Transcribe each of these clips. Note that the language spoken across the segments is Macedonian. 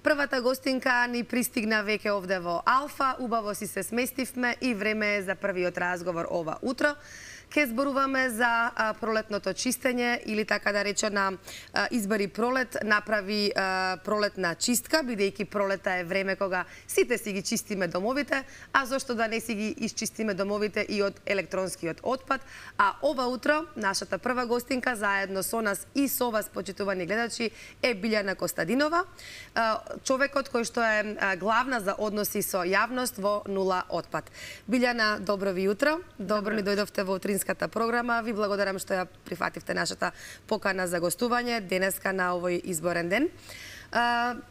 Првата гостинка ни пристигна веќе овде во Алфа. Убаво си се сместивме и време е за првиот разговор ова утро. Ке зборуваме за пролетното чистење или така да речена избери пролет, направи пролетна чистка, бидејќи пролета е време кога сите си ги чистиме домовите, а зошто да не си ги исчистиме домовите и од електронскиот отпад. А ова утро нашата прва гостинка заедно со нас и со вас, почитувани гледачи, е Билјана Костадинова, човекот кој што е главна за односи со јавност во Нула отпад. Билјана, добро ви утро. Добро ни дојдовте во утринската програма. Ви благодарам што ја прифативте нашата покана за гостување денеска на овој изборен ден.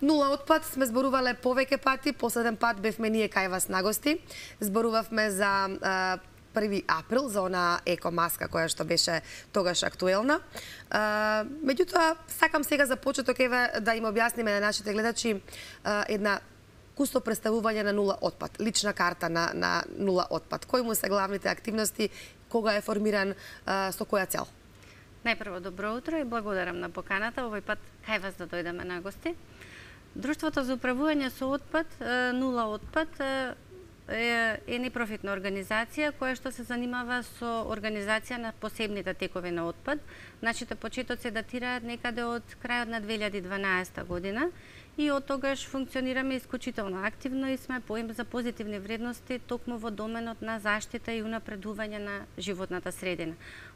Нула отпад сме зборувале повеќе пати, последен пат бевме ние кај вас на гости. Зборувавме за 1 април, за она екомаска која што беше тогаш актуелна. Меѓутоа, сакам сега за почеток да им објасниме на нашите гледачи една кусто представување на Нула отпад, лична карта на Нула отпад. Кои му се главните активности, кога е формиран, со која цел? Најпрво, добро утро и благодарам на поканата. Овој пат кај вас да дојдеме на гости. Друштвото за управување со отпад, Нула отпад, е непрофитна организација која што се занимава со организација на посебните текови на отпад. Нашите почетоци датираат некаде од крајот на 2012 година и од тогаш функционираме исклучително активно и сме поим за позитивни вредности токму во доменот на заштита и унапредување на животната средина.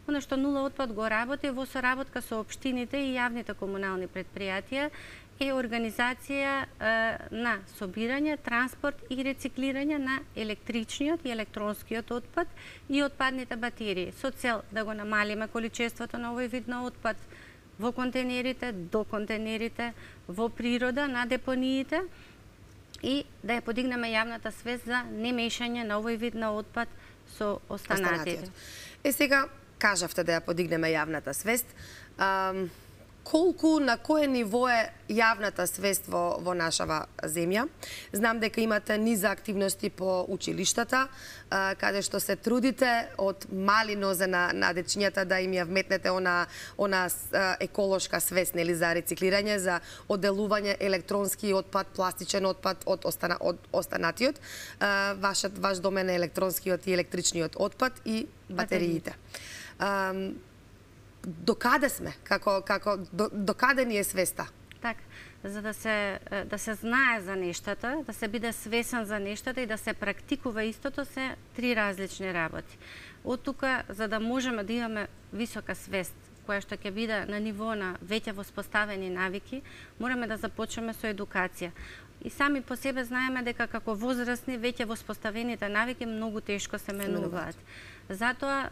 Оно што Нула отпад го работи во соработка со општините и јавните комунални претпријатија е организација на собирање, транспорт и рециклирање на електричниот и електронскиот отпад и отпадните батерии, со цел да го намалиме количеството на овој вид на отпад во контейнерите, до контейнерите, во природа, на депониите и да ја подигнеме јавната свест за немешање на овој вид на отпад со останатите. Сега кажавте да ја подигнеме јавната свест. Колку, на кое ниво е јавната свест во нашава земја? Знам дека имате низа активности по училиштата, каде што се трудите од мали нозе на дечињата да им ја вметнете она еколошка свест, нели, за рециклирање, за одделување електронски отпад, пластичен отпад од останатиот. Ваш домен е електронскиот и електричниот отпад и батериите. Докаде сме? Докаде ни е свеста? Така, за да се знае за нештата, да се биде свесен за нештата и да се практикува истото, се три различни работи. Од тука, за да можеме да имаме висока свест, која што ќе биде на ниво на веќе воспоставени навики, мораме да започнеме со едукација. И сами по себе знаеме дека како возрастни веќе воспоставените навики многу тешко се менуваат. Затоа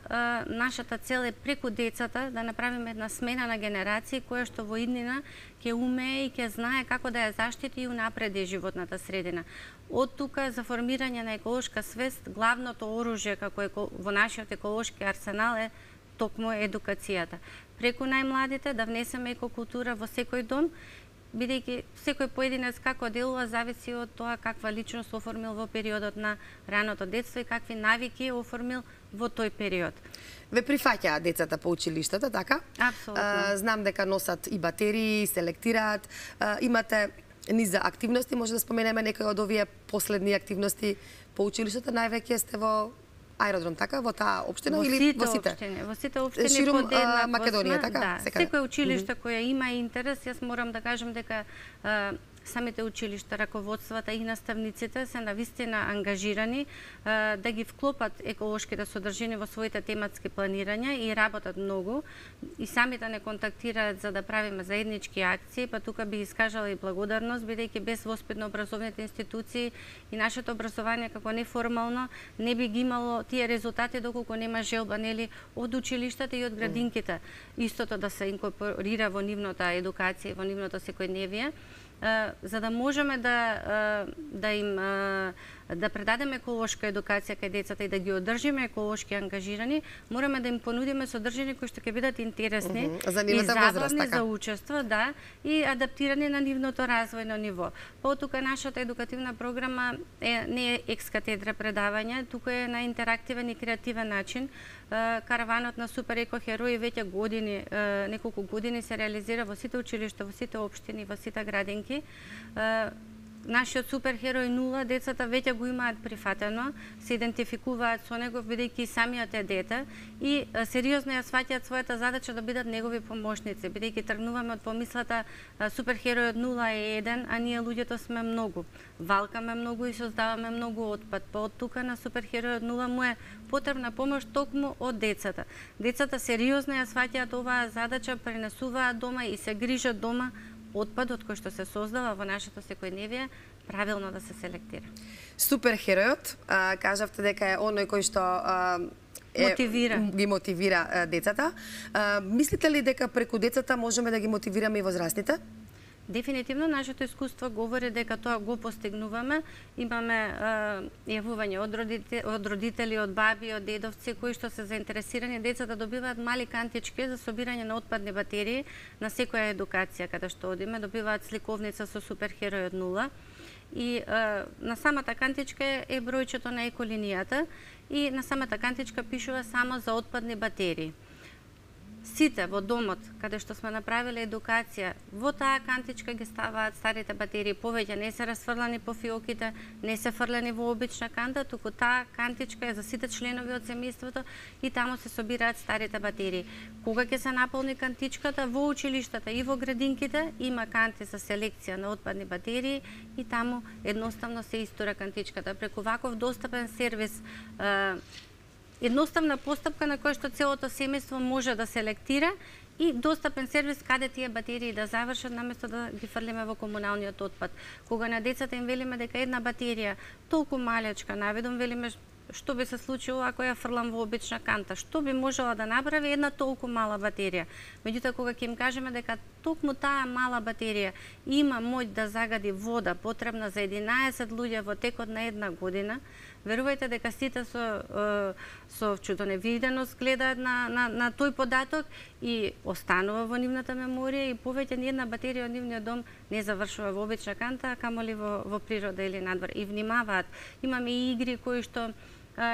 нашата цел е преку децата да направиме една смена на генерации која што во иднина ќе умее и ќе знае како да ја заштити и унапреди животната средина. Од тука за формирање на еколошка свест, главното оружје како во нашиот еколошки арсенал е токму едукацијата. Преку најмладите да внесеме екокултура во секој дом, бидејќи секој поединец како делува зависи од тоа каква личност оформил во периодот на раното детство и какви навики оформил во тој период. Ве прифаќаат децата по училиштата, така? Апсолутно. Знам дека носат и батерии, селектираат. Имате низа активности, може да споменеме некои од овие последни активности по училиштата, највеќе сте во аеродром, така, во таа општина или во сите? Во сите општини ширум Македонија, така? Да, секој училиште која има интерес, јас морам да кажам дека самите училишта, раководствата и наставниците се навистина ангажирани да ги вклопат еколошките содржини во своите тематски планирања и работат многу. И самите не контактираат за да правиме заеднички акции, па тука би искажала и благодарност, бидејќи без воспитно-образовните институции и нашето образование како неформално не би ги имало тие резултати доколку нема желба, нели, од училиштата и од градинките. Истото да се инкорпорира во нивната едукација, во нивното секојдневие, за да можеме да им да предадеме еколошка едукација кај децата и да ги одржиме еколошки ангажирани, мораме да им понудиме содржини кои што ќе бидат интересни и забавни за учество, да, и адаптирани на нивното развојно ниво. Потука нашата едукативна програма не е екс-катедра предавање, туку е на интерактивен и креативен начин. Караванот на Супер Еко Херои веќе години, неколку години се реализира во сите училишта, во сите општини, во сите градинки. Нашиот Супер Херој 0 децата веќе го имаат прифатено, се идентификуваат со него бидејќи самиот е дете и сериозно ја сваќаат својата задача да бидат негови помошници, бидејќи тргнуваме од помислата Супер Херојот 0 е еден, а ние луѓето сме многу. Валкаме многу и создаваме многу отпад. Па од тука на Супер Херојот 0 му е потребна помош токму од децата. Децата сериозно ја сваќаат оваа задача, пренесуваат дома и се грижат дома отпадот кој што се создава во нашето секојдневие правилно да се селектира. Супер херојот, кажавте дека е оној кој што ги мотивира децата. Мислите ли дека преку децата можеме да ги мотивираме и возрастните? Дефинитивно, нашето искуство говори дека тоа го постигнуваме. Имаме јавување од родители, од баби, од дедовци, кои што се заинтересирани. Децата добиваат мали кантички за собирање на отпадни батерии на секоја едукација каде што одиме. Добиваат сликовница со Супер Херојот 0. И на самата кантичка е бројчето на еколинијата и на самата кантичка пишува само за отпадни батерии. Сите во домот, каде што сме направиле едукација, во таа кантичка ги ставаат старите батерии, повеќе не се расфрлани по фиоките, не се фрлени во обична канта, туку таа кантичка е за сите членови од семејството и таму се собираат старите батерии. Кога ќе се наполни кантичката, во училиштата и во градинките има канти за селекција на отпадни батерии и таму едноставно се истура кантичката. Преку ваков достапен сервис, едноставна постапка на која што целото семејство може да селектира и достапен сервис каде тие батерии да завршат наместо да ги фрлиме во комуналниот отпад. Кога на децата им велиме дека една батерија толку малечка, наведом велиме што би се случило ако ја фрлам во обична канта, што би можела да направи една толку мала батерија. Меѓутоа кога ќе им кажеме дека токму таа мала батерија има моќ да загади вода потребна за 11 луѓе во текот на една година, верувајте дека сите со чудоневиденост гледаат на тој податок и останува во нивната меморија и повеќе ни една батерија од нивниот дом не завршува во обична канта, а камоли во природа или надвор. И внимаваат. Имаме и игри кои што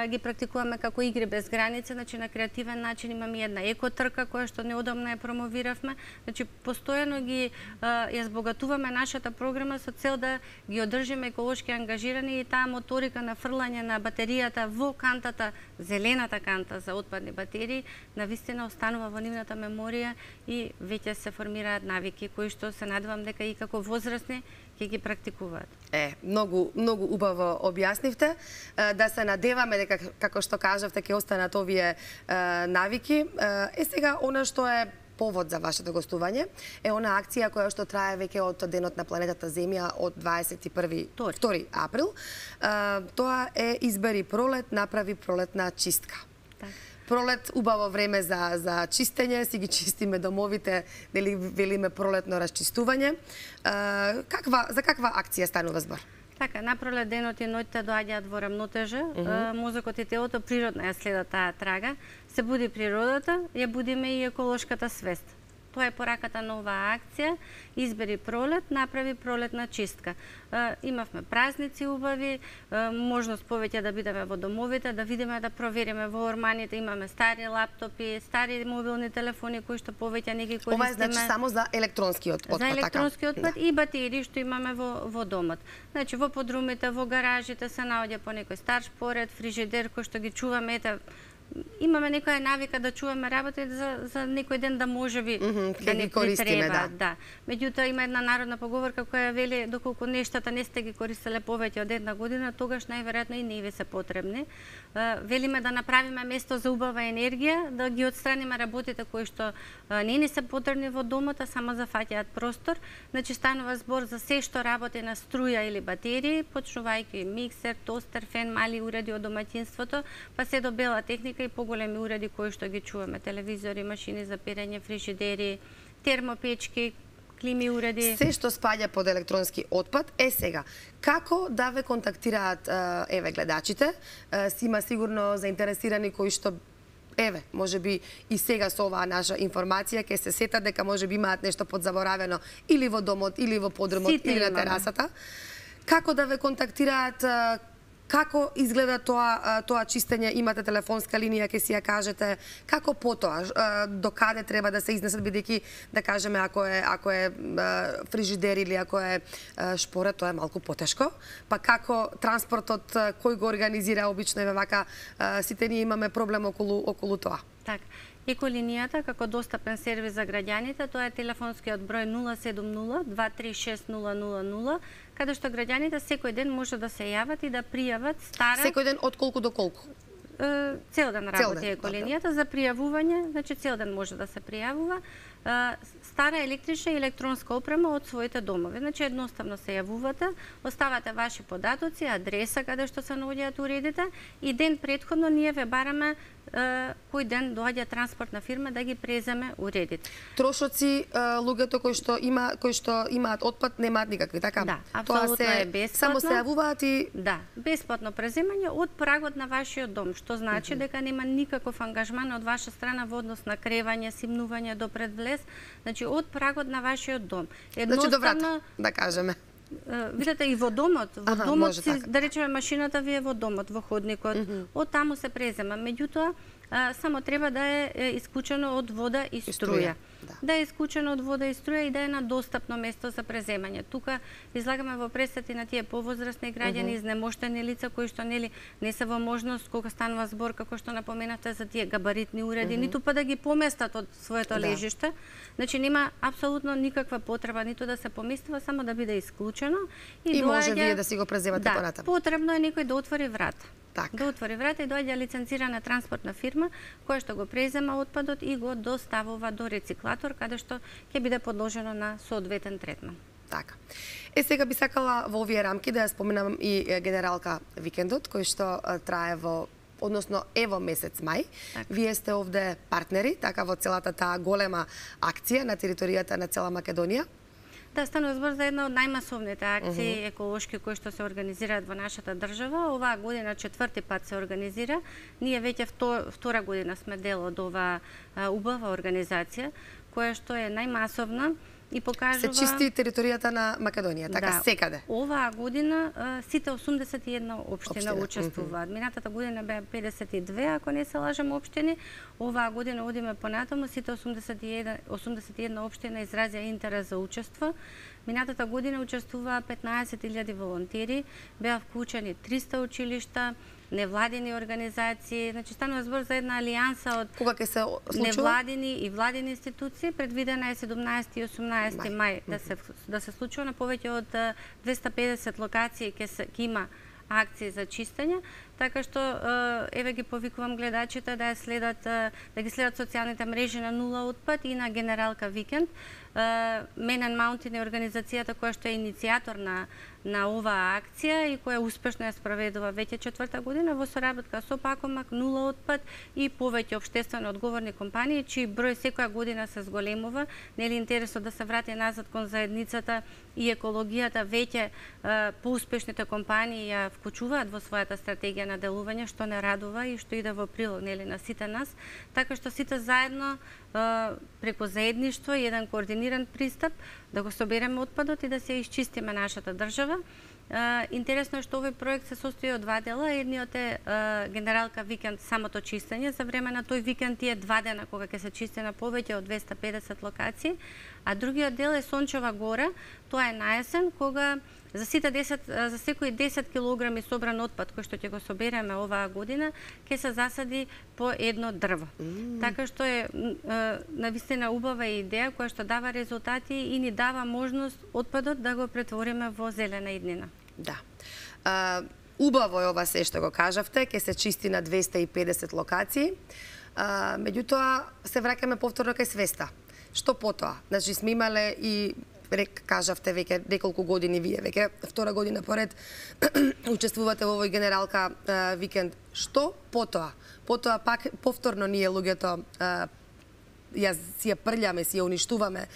ги практикуваме како игри без граници, значи на креативен начин имаме една екотрка која што неодамна ја промовиравме. Значи постојано ги ја збогатуваме нашата програма со цел да ги одржиме еколошки ангажирани и таа моторика на фрлање на батеријата во кантата, зелената канта за отпадни батерии, навистина останува во нивната меморија и веќе се формираат навики кои што се надевам дека и како возрастни ќе ги практикуваат. Многу убаво објаснивте. Да се надеваме дека, како што кажавте, ќе останат овие навики. Сега, она што е повод за вашето гостување е она акција која што трае веќе од денот на планетата Земја од 22 април. Тоа е Избери пролет, направи пролетна чистка. Пролет, убаво време за чистење, си ги чистиме домовите, дали велиме пролетно расчистување. За каква акција станува збор? Така, напролет денот и ноќта доаѓаат во рамнотежа, мозокот и телото природно ја следат таа трага, се буди природата, ја будиме и еколошката свест. Тоа е пораката на оваа акција, Избери пролет, направи пролетна чистка. Имавме празници убави, можност повеќе да бидеме во домовите, да видиме, да провериме во орманите, имаме стари лаптопи, стари мобилни телефони кои што повеќе не ги користиме. Ова е значи само за електронскиот отпад, така? За електронскиот отпад и батерии што имаме во домот. Значи во подрумите, во гаражите се наоѓа по некој стар шпоред, фрижидер кој што ги чуваме, имаме некоја навика да чуваме работи за некој ден да можеби да не треба. Да. Меѓутоа има една народна поговорка која вели доколку нештата не сте ги користеле повеќе од една година, тогаш најверојатно и не ви се потребни. Велиме да направиме место за убава енергија, да ги отстраниме работите кои што не ни се потребни во домот, а само зафаќаат простор. Значи станува збор за се што работи на струја или батерии, почнувајќи миксер, тостер, фен, мали уреди од домаќинството, па се до бела техника и поголеми уреди кои што ги чуваме, телевизори, машини за перење, фрижидери, термопечки, клими уреди. Се што спаѓа под електронски отпад. Сега, како да ве контактираат гледачите? Си има сигурно заинтересирани кои што може би и сега со оваа наша информација ќе се сетат дека може би имаат нешто подзаборавено или во домот, или во подрумот, или на терасата. Како да ве контактираат? Како изгледа тоа чистење? Имате телефонска линија, ќе си ја кажете. Како потоа? До каде треба да се изнесат, бидејќи, да кажеме, ако е фрижидер или ако е шпоред, тоа е малку потешко. Па како транспортот, кој го организира обично, вака сите ние имаме проблем околу тоа. Така. Еколинијата како достапен сервис за граѓаните, тоа е телефонскиот број 070-236-000, каде што граѓаните секој ден може да се јават и да пријават стара... Секој ден од колку до колку? Цел ден работи еколинијата за пријавување, значи цел ден може да се пријавува стара електрична и електронска опрема од своите домови. Значи едноставно се јавувате, оставате ваши податоци, адреса каде што се наоѓаат уредите и ден претходно ние ве бараме кој ден доаѓа транспортна фирма да ги преземе уредите. Трошоци луѓето кои што имаат отпад немаат никакви, така? Да, апсолутно е бесплатно. Само се јавуваат и... Да, бесплатно преземање од прагот на вашиот дом, што значи дека нема никаков ангажман од ваша страна во однос на кревање, симнување до пред влез, значи од прагот на вашиот дом. Значи до врата, да кажеме. Видете и во домот, да речеме машината ви е во домот, во ходникот, од таму се презема. Меѓутоа, само треба да е исклучено од вода и струја. Да е исклучено од вода и струја и да е на достапно место за преземање. Тука излагаме во пресети на тие повозрасни граѓани, изнемоштени лица кои што не се во можност кога станува збор, како што напоменавте, за тие габаритни уреди, ниту па да ги поместат од своето лежиште. Значи нема апсолутно никаква потреба ниту да се поместува, само да биде исклучено и може вие да си го преземате понатаму. Потребно е некој да отвори врата. Так. Да отвори врата и доаѓа лиценцирана транспортна фирма која што го презема отпадот и го доставува до рециклатор каде што ќе биде подложено на соодветен третман. Така. Сега би сакала во овие рамки да ја споменам и генералка викендот кој што трае односно во месец мај. Вие сте овде партнери, така во целата таа голема акција на територијата на цела Македонија. Да, станува збор за една од најмасовните акции еколошки кои што се организираат во нашата држава. Оваа година 4ти пат се организира. Ние веќе втора година сме дел од оваа убава организација, која што е најмасовна и покажува... Се чисти територијата на Македонија, така секаде. Оваа година сите 81 општина учествуваат. Минатата година беа 52, ако не се лажам, општини. Оваа година одиме понатаму, сите 81 општина изразија интерес за учество. Минатата година учествуваа 15.000 волонтери, беа вклучени 300 училишта, невладини организации, значи станува збор за една алијанса од невладини и владини институции. Предвидена е 17 и 18 мај да се случува на повеќе од 250 локации ќе има акции за чистење, така што еве ги повикувам гледачите да ги следат социјалните мрежи на Нула отпад и на Генералка Викенд. Men and Mountain е организацијата која што е иницијатор на оваа акција и која успешно ја спроведува веќе 4та година во соработка со Пакомак, Нула отпад и повеќе општествено одговорни компании, чиј број секоја година се зголемува. Нели интересот да се врати назад кон заедницата и екологијата веќе поуспешните компании ја вклучуваат во својата стратегија на делување, што не радува и што иде во прилог нели на сите нас, така што сите заедно преку заедништво и еден координиран пристап да го собереме отпадот и да се исчистиме нашата држава. Интересно е што овој проект се состои од два дела. Едниот е Генералка Викенд, самото чистење. За време на тој викенд тие 2 дена кога ќе се чисти на повеќе од 250 локации, а другиот дел е Сончева гора. Тоа е наесен кога за секои 10 килограми собран отпад кој што ќе го собереме оваа година, ќе се засади по едно дрво. Така што е навистина убава идеја која што дава резултати и ни дава можност отпадот да го претвориме во зелена иднина. Да. Убаво е ова се што го кажавте, ќе се чисти на 250 локации. Меѓутоа се враќаме повторно кај свеста. Што потоа? Значи сме имале и кажавте веќе неколку години вие, веќе втора година поред учествувате во овој Генералка Викенд. Што потоа? Потоа пак повторно ние луѓето си ја прљаме, си ја уништуваме,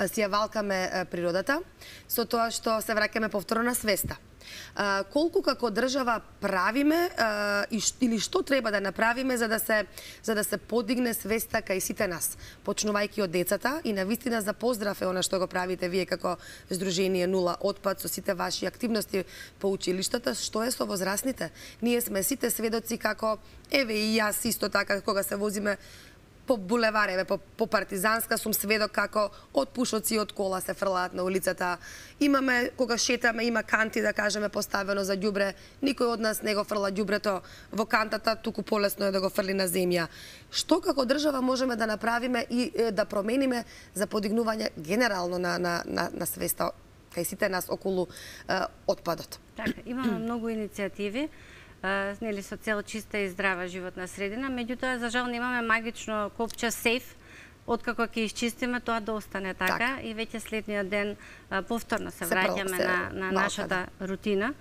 си ја валкаме природата, со тоа што се враќаме повторно на свеста. Колку како држава правиме или што треба да направиме за да се подигне свеста кај сите нас, почнувајќи од децата, и навистина за поздрав е она што го правите вие како Сдружение Нула отпад со сите ваши активности по училиштата. Што е со возрастните? Ние сме сите сведоци како, еве и јас исто така, кога се возиме по булевареве, по Партизанска, сум сведок како од пушоци од кола се фрлаат на улицата. Имаме, кога шетаме, има канти, да кажеме, поставено за ѓубре. Никој од нас не го фрла ѓубрето во кантата, туку полесно е да го фрли на земја. Што како држава можеме да направиме и да промениме за подигнување генерално на свеста кај сите нас околу отпадот? Така, имаме многу иницијативи, нели со цел чиста и здрава животна средина, меѓутоа за жал немаме магично копче сейф, откако ќе изчистиме тоа да остане така и веќе следниот ден повторно се враќаме на нашата рутина,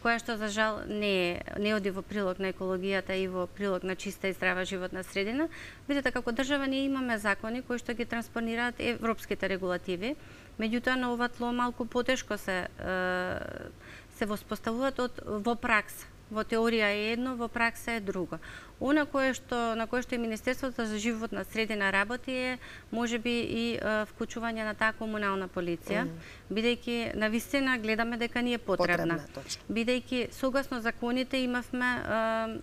која што за жал не оди во прилог на екологијата и во прилог на чиста и здрава животна средина. Видите, како држава ние имаме закони кои што ги транспонираат европските регулативи, меѓутоа на ова тло малку потешко се воспоставуваат во пракса. Во теорија е едно, во пракса е друго. На кое што и Министерството за животна средина работи е можеби и вклучување на таа комунална полиција, бидејќи навистина гледаме дека ни е потребна. Бидејќи согласно законите имавме,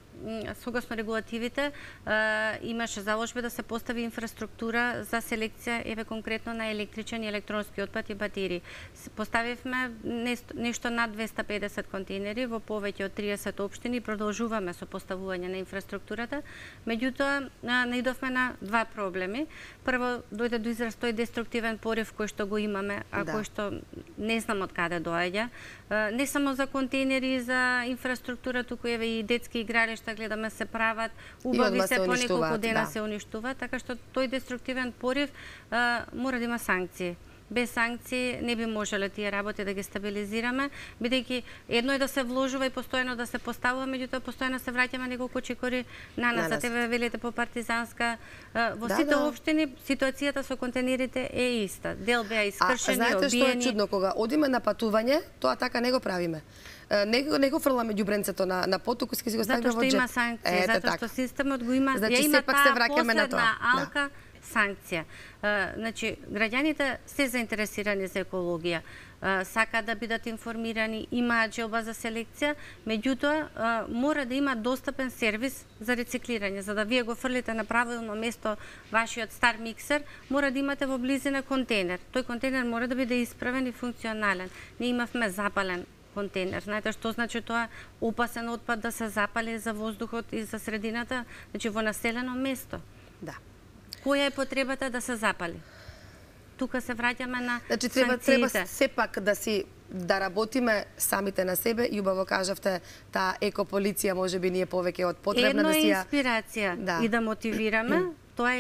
согласно регулативите, имаше заложби да се постави инфраструктура за селекција, еве конкретно на електричен и електронски отпад и батерии. Поставивме нешто над 250 контейнери во повеќе од 30 општини и продолжуваме со поставување на инфраструктурата. Меѓутоа, наидовме на два проблеми. Прво, дојде до израз тој деструктивен порив кој што го имаме, а кој што не знам од каде доаѓа. Не само за контейнери, за инфраструктура, туку еве и детски игралишта гледаме се прават, убави се по неколку дена се уништуваат, така што тој деструктивен порив мора да има санкции. Без санкции не би можеле тие работи да ги стабилизираме, бидејќи едно е да се вложува и постојано да се поставува, меѓутоа постојано се враќаме неколку чекори на нас. Тебе велите по Партизанска, во сите општини ситуацијата со контейнерите е иста. Дел беа искршени, обиени. Знаете што е чудно, кога одиме на патување, тоа така не го правиме. Не го фрламе ѓубренцето на потоку, си го ставиме во Затоа што джеп. има санкции, затоа што системот го има, ја има таа последна алка санкција. Значи, граѓаните се заинтересирани за екологија, сакаат да бидат информирани, имаат желба за селекција, меѓутоа мора да има достапен сервис за рециклирање. За да вие го фрлите на правилно место вашиот стар миксер, мора да имате во близина контейнер. Тој контейнер мора да биде исправен и функционален. Ние имавме запален контейнер. Знаете што значи тоа? Опасен отпад да се запали за воздухот и за средината, значи во населено место. Да. Која е потребата да се запали? Тука се враќаме на значи, санкциите. треба сепак да работиме самите на себе и убаво кажавте, таа екополиција можеби ни е повеќе од потребна да си ја... Едно е инспирација и да мотивираме, тоа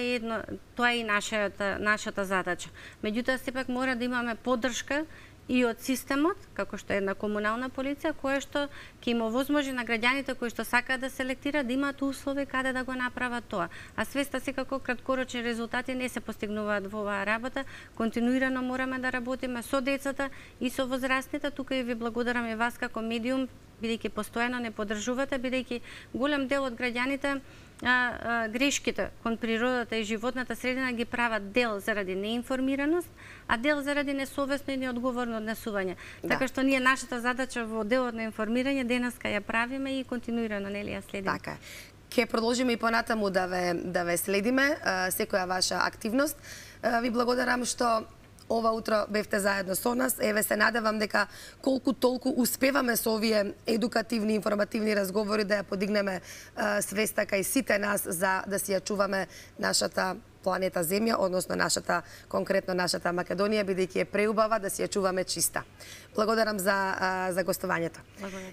е и нашата задача. Меѓутоа сепак мора да имаме поддршка и од системот, како што е една комунална полиција, која што ќе им овозможи на граѓаните кои што сакаат да селектираат да имаат услови каде да го направат тоа. А свеста секако краткорочни резултати не се постигнуваат во оваа работа. Континуирано мораме да работиме со децата и со возрастните. Тука и ви благодарам и вас како медиум, бидејќи постојано не поддржувате, бидејќи голем дел од граѓаните грешките кон природата и животната средина ги прават дел заради неинформираност, а дел заради несовесно и неодговорно однесување. Така што ние нашата задача во делот на информирање денеска ја правиме и континуирано нели ја следиме. Така е. Ќе продолжиме и понатаму да ве следиме секоја ваша активност. Ви благодарам што ова утро бевте заедно со нас. Еве се надевам дека колку толку успеваме со овие едукативни, информативни разговори да ја подигнеме свеста кај сите нас за да си ја чуваме нашата планета Земја, односно конкретно нашата Македонија, бидејќи е преубава да си ја чуваме чиста. Благодарам за гостувањето. Благодарам.